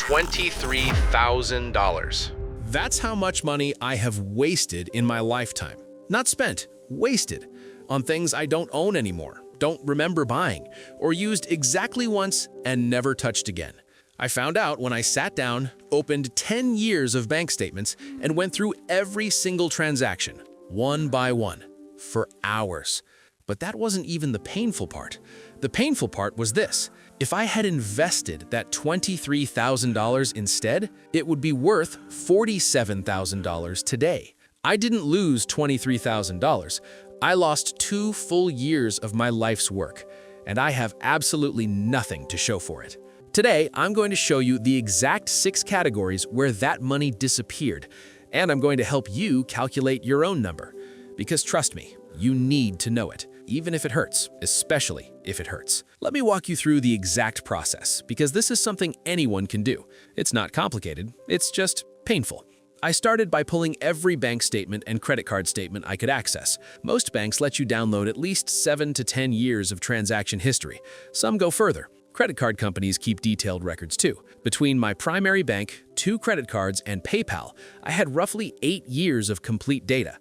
$23,000. That's how much money I have wasted in my lifetime. Not spent, wasted, on things I don't own anymore, don't remember buying, or used exactly once and never touched again. I found out when I sat down, opened 10 years of bank statements, and went through every single transaction, one by one, for hours. But that wasn't even the painful part. The painful part was this. If I had invested that $23,000 instead, it would be worth $47,000 today. I didn't lose $23,000. I lost 2 full years of my life's work, and I have absolutely nothing to show for it. Today, I'm going to show you the exact 6 categories where that money disappeared, and I'm going to help you calculate your own number. Because trust me, you need to know it, even if it hurts, especially if it hurts. Let me walk you through the exact process, because this is something anyone can do. It's not complicated, it's just painful. I started by pulling every bank statement and credit card statement I could access. Most banks let you download at least 7 to 10 years of transaction history. Some go further. Credit card companies keep detailed records too. Between my primary bank, 2 credit cards, and PayPal, I had roughly 8 years of complete data.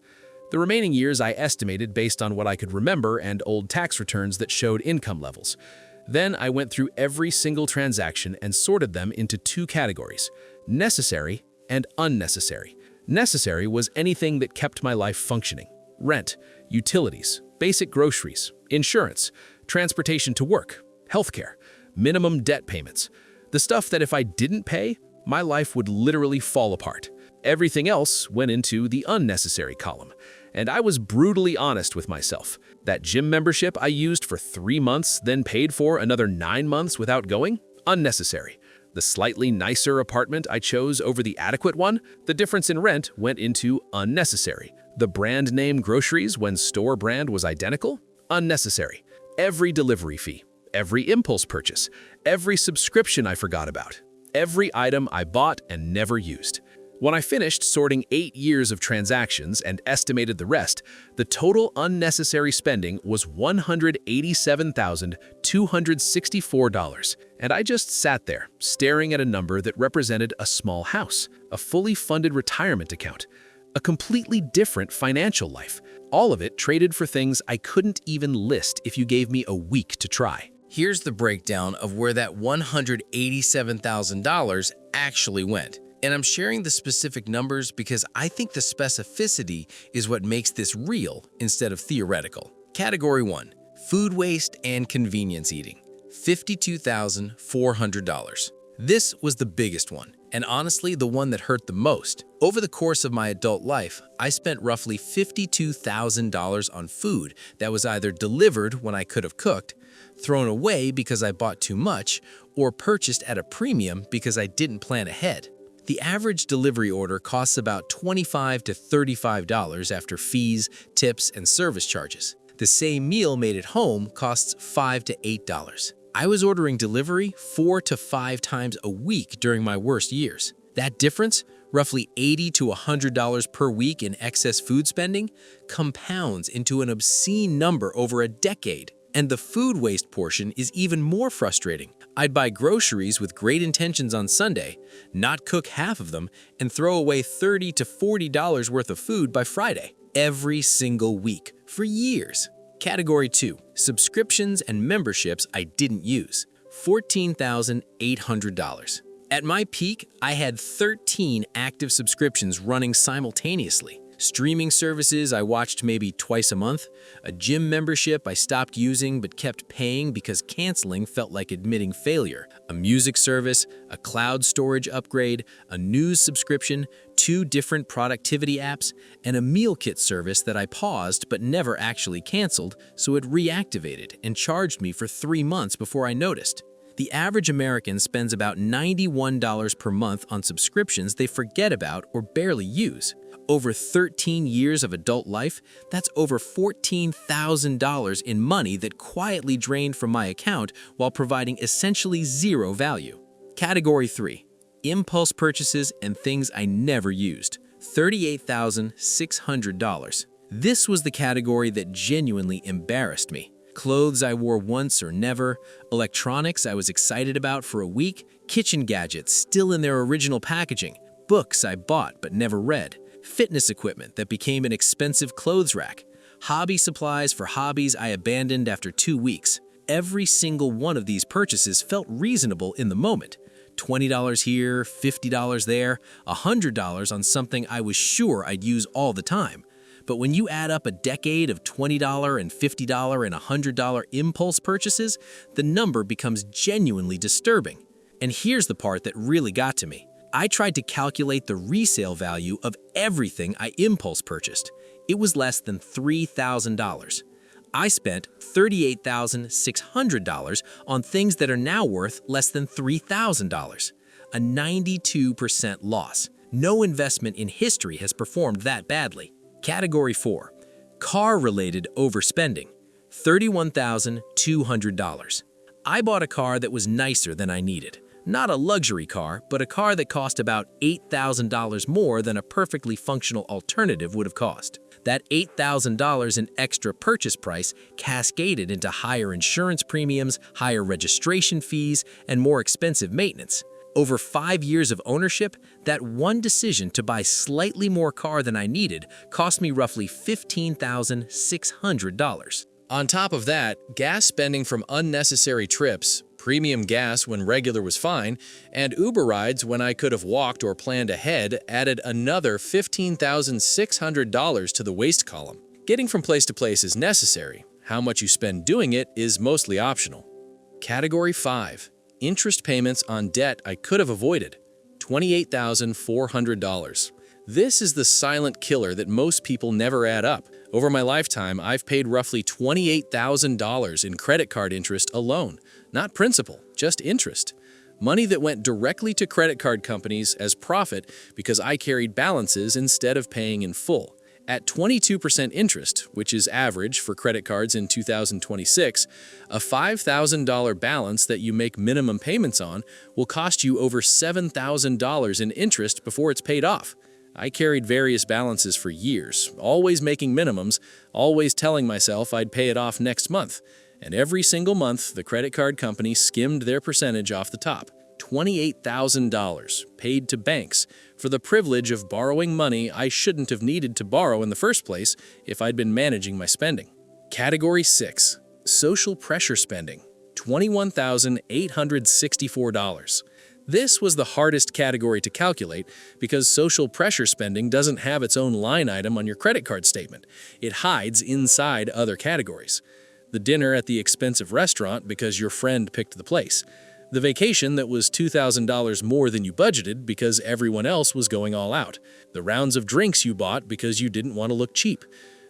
The remaining years I estimated based on what I could remember and old tax returns that showed income levels. Then I went through every single transaction and sorted them into 2 categories: necessary and unnecessary. Necessary was anything that kept my life functioning: rent, utilities, basic groceries, insurance, transportation to work, healthcare, minimum debt payments. The stuff that if I didn't pay, my life would literally fall apart. Everything else went into the unnecessary column. And I was brutally honest with myself. That gym membership I used for 3 months, then paid for another 9 months without going? Unnecessary. The slightly nicer apartment I chose over the adequate one, the difference in rent went into unnecessary. The brand name groceries when store brand was identical? Unnecessary. Every delivery fee, every impulse purchase, every subscription I forgot about, every item I bought and never used. When I finished sorting 8 years of transactions and estimated the rest, the total unnecessary spending was $187,264. And I just sat there, staring at a number that represented a small house, a fully funded retirement account, a completely different financial life. All of it traded for things I couldn't even list if you gave me a week to try. Here's the breakdown of where that $187,000 actually went. And I'm sharing the specific numbers because I think the specificity is what makes this real instead of theoretical. Category 1, food waste and convenience eating, $52,400. This was the biggest one, and honestly the one that hurt the most. Over the course of my adult life, I spent roughly $52,000 on food that was either delivered when I could have cooked, thrown away because I bought too much, or purchased at a premium because I didn't plan ahead. The average delivery order costs about $25 to $35 after fees, tips, and service charges. The same meal made at home costs $5 to $8. I was ordering delivery 4 to 5 times a week during my worst years. That difference, roughly $80 to $100 per week in excess food spending, compounds into an obscene number over a decade. And the food waste portion is even more frustrating. I'd buy groceries with great intentions on Sunday, not cook half of them, and throw away $30 to $40 worth of food by Friday, every single week, for years. Category 2, subscriptions and memberships I didn't use, $14,800. At my peak, I had 13 active subscriptions running simultaneously. Streaming services I watched maybe twice a month, a gym membership I stopped using but kept paying because canceling felt like admitting failure, a music service, a cloud storage upgrade, a news subscription, 2 different productivity apps, and a meal kit service that I paused but never actually canceled, so it reactivated and charged me for 3 months before I noticed. The average American spends about $91 per month on subscriptions they forget about or barely use. Over 13 years of adult life, that's over $14,000 in money that quietly drained from my account while providing essentially zero value. Category 3, impulse purchases and things I never used, $38,600. This was the category that genuinely embarrassed me. Clothes I wore once or never, electronics I was excited about for a week, kitchen gadgets still in their original packaging, books I bought but never read, fitness equipment that became an expensive clothes rack, hobby supplies for hobbies I abandoned after 2 weeks. Every single one of these purchases felt reasonable in the moment. $20 here, $50 there, $100 on something I was sure I'd use all the time. But when you add up a decade of $20 and $50 and $100 impulse purchases, the number becomes genuinely disturbing. And here's the part that really got to me. I tried to calculate the resale value of everything I impulse purchased. It was less than $3,000. I spent $38,600 on things that are now worth less than $3,000. A 92% loss. No investment in history has performed that badly. Category 4. Car-related overspending. $31,200. I bought a car that was nicer than I needed. Not a luxury car, but a car that cost about $8,000 more than a perfectly functional alternative would have cost. That $8,000 in extra purchase price cascaded into higher insurance premiums, higher registration fees, and more expensive maintenance. Over 5 years of ownership, that one decision to buy slightly more car than I needed cost me roughly $15,600. On top of that, gas spending from unnecessary trips, premium gas when regular was fine, and Uber rides when I could have walked or planned ahead added another $15,600 to the waste column. Getting from place to place is necessary. How much you spend doing it is mostly optional. Category 5. Interest payments on debt I could have avoided. $28,400. This is the silent killer that most people never add up. Over my lifetime, I've paid roughly $28,000 in credit card interest alone. Not principal, just interest. Money that went directly to credit card companies as profit because I carried balances instead of paying in full. At 22% interest, which is average for credit cards in 2026, a $5,000 balance that you make minimum payments on will cost you over $7,000 in interest before it's paid off. I carried various balances for years, always making minimums, always telling myself I'd pay it off next month. And every single month, the credit card company skimmed their percentage off the top. $28,000 paid to banks for the privilege of borrowing money I shouldn't have needed to borrow in the first place if I'd been managing my spending. Category 6. Social pressure spending. $21,864. This was the hardest category to calculate because social pressure spending doesn't have its own line item on your credit card statement. It hides inside other categories. The dinner at the expensive restaurant because your friend picked the place. The vacation that was $2,000 more than you budgeted because everyone else was going all out. The rounds of drinks you bought because you didn't want to look cheap.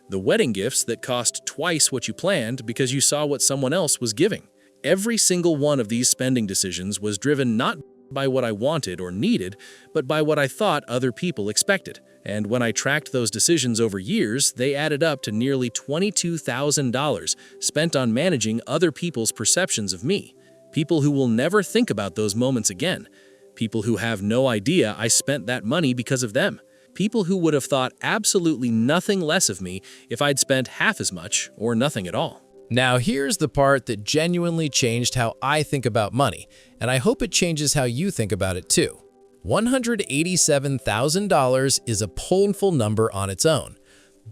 The wedding gifts that cost twice what you planned because you saw what someone else was giving. Every single one of these spending decisions was driven not by what I wanted or needed, but by what I thought other people expected. And when I tracked those decisions over years, they added up to nearly $22,000 spent on managing other people's perceptions of me. People who will never think about those moments again. People who have no idea I spent that money because of them. People who would have thought absolutely nothing less of me if I'd spent half as much or nothing at all. Now here's the part that genuinely changed how I think about money, and I hope it changes how you think about it too. $187,000 is a painful number on its own,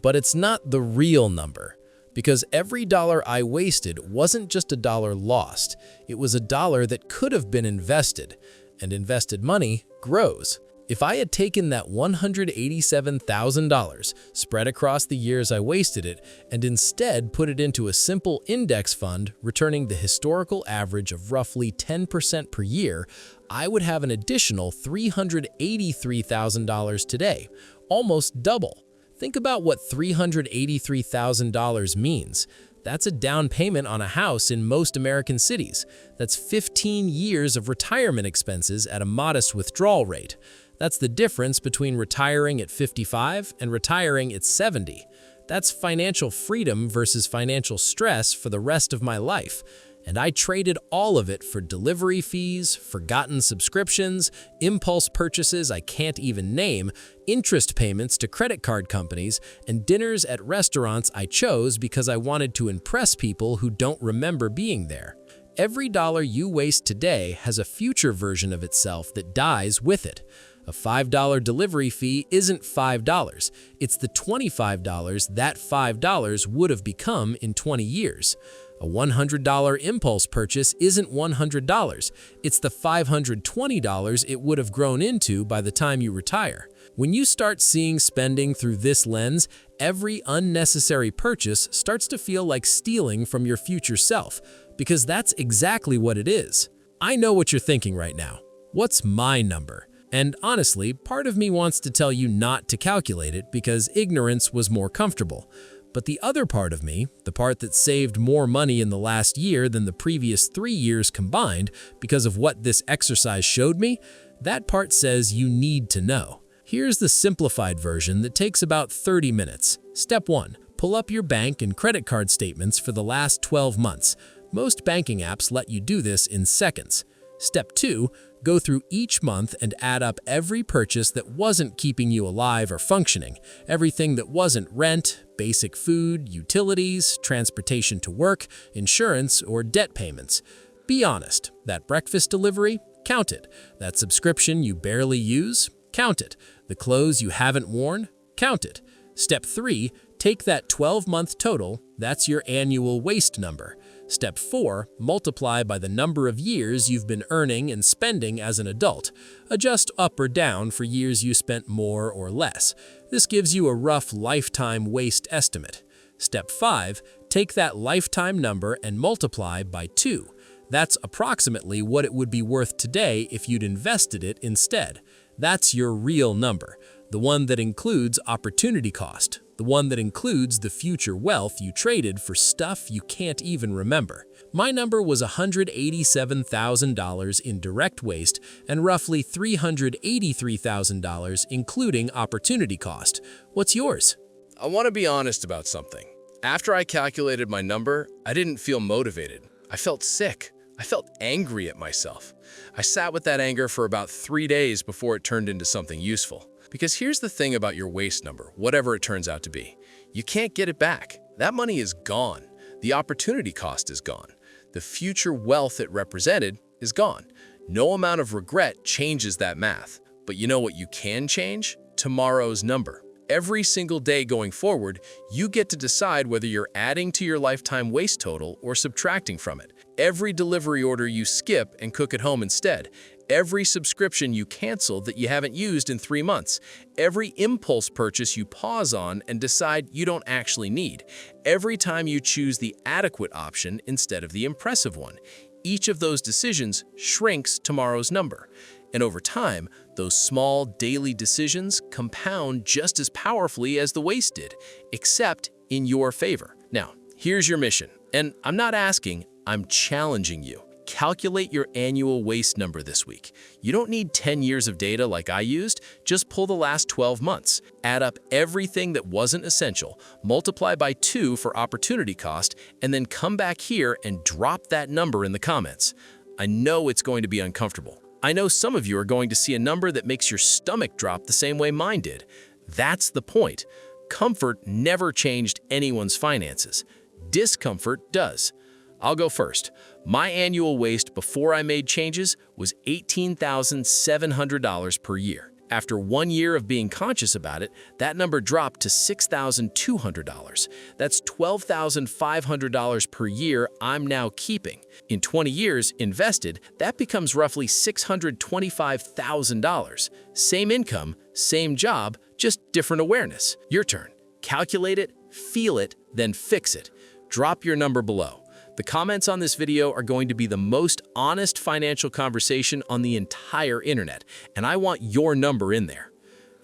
but it's not the real number. Because every dollar I wasted wasn't just a dollar lost, it was a dollar that could have been invested, and invested money grows. If I had taken that $187,000, spread across the years I wasted it, and instead put it into a simple index fund, returning the historical average of roughly 10% per year, I would have an additional $383,000 today, almost double. Think about what $383,000 means. That's a down payment on a house in most American cities. That's 15 years of retirement expenses at a modest withdrawal rate. That's the difference between retiring at 55 and retiring at 70. That's financial freedom versus financial stress for the rest of my life. And I traded all of it for delivery fees, forgotten subscriptions, impulse purchases I can't even name, interest payments to credit card companies, and dinners at restaurants I chose because I wanted to impress people who don't remember being there. Every dollar you waste today has a future version of itself that dies with it. A $5 delivery fee isn't $5. It's the $25 that $5 would have become in 20 years. A $100 impulse purchase isn't $100. It's the $520 it would have grown into by the time you retire. When you start seeing spending through this lens, every unnecessary purchase starts to feel like stealing from your future self, because that's exactly what it is. I know what you're thinking right now. What's my number? And honestly, part of me wants to tell you not to calculate it because ignorance was more comfortable. But the other part of me, the part that saved more money in the last year than the previous 3 years combined because of what this exercise showed me, that part says you need to know. Here's the simplified version that takes about 30 minutes. Step 1. Pull up your bank and credit card statements for the last 12 months. Most banking apps let you do this in seconds. Step 2. Go through each month and add up every purchase that wasn't keeping you alive or functioning. Everything that wasn't rent, basic food, utilities, transportation to work, insurance, or debt payments. Be honest. That breakfast delivery? Count it. That subscription you barely use? Count it. The clothes you haven't worn? Count it. Step 3. Take that 12-month total. That's your annual waste number. Step 4, multiply by the number of years you've been earning and spending as an adult. Adjust up or down for years you spent more or less. This gives you a rough lifetime waste estimate. Step 5, take that lifetime number and multiply by 2. That's approximately what it would be worth today if you'd invested it instead. That's your real number, the one that includes opportunity cost. The one that includes the future wealth you traded for stuff you can't even remember. My number was $187,000 in direct waste and roughly $383,000 including opportunity cost. What's yours? I want to be honest about something. After I calculated my number, I didn't feel motivated. I felt sick. I felt angry at myself. I sat with that anger for about 3 days before it turned into something useful. Because here's the thing about your waste number, whatever it turns out to be. You can't get it back. That money is gone. The opportunity cost is gone. The future wealth it represented is gone. No amount of regret changes that math. But you know what you can change? Tomorrow's number. Every single day going forward, you get to decide whether you're adding to your lifetime waste total or subtracting from it. Every delivery order you skip and cook at home instead. Every subscription you cancel that you haven't used in 3 months. Every impulse purchase you pause on and decide you don't actually need. Every time you choose the adequate option instead of the impressive one. Each of those decisions shrinks tomorrow's number. And over time, those small daily decisions compound just as powerfully as the waste did, except in your favor. Now, here's your mission. And I'm not asking, I'm challenging you. Calculate your annual waste number this week. You don't need 10 years of data like I used, just pull the last 12 months. Add up everything that wasn't essential, multiply by 2 for opportunity cost, and then come back here and drop that number in the comments. I know it's going to be uncomfortable. I know some of you are going to see a number that makes your stomach drop the same way mine did. That's the point. Comfort never changed anyone's finances. Discomfort does. I'll go first. My annual waste before I made changes was $18,700 per year. After 1 year of being conscious about it, that number dropped to $6,200. That's $12,500 per year I'm now keeping. In 20 years invested, that becomes roughly $625,000. Same income, same job, just different awareness. Your turn. Calculate it, feel it, then fix it. Drop your number below. The comments on this video are going to be the most honest financial conversation on the entire internet, and I want your number in there.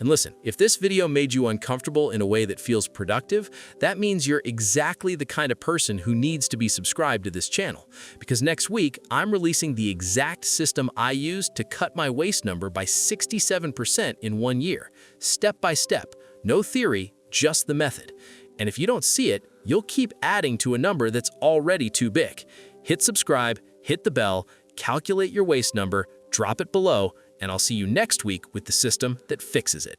And listen, if this video made you uncomfortable in a way that feels productive, that means you're exactly the kind of person who needs to be subscribed to this channel. Because next week, I'm releasing the exact system I used to cut my waste number by 67% in 1 year. Step by step, no theory, just the method. And if you don't see it, you'll keep adding to a number that's already too big. hit subscribe, hit the bell, calculate your waste number, drop it below, and I'll see you next week with the system that fixes it.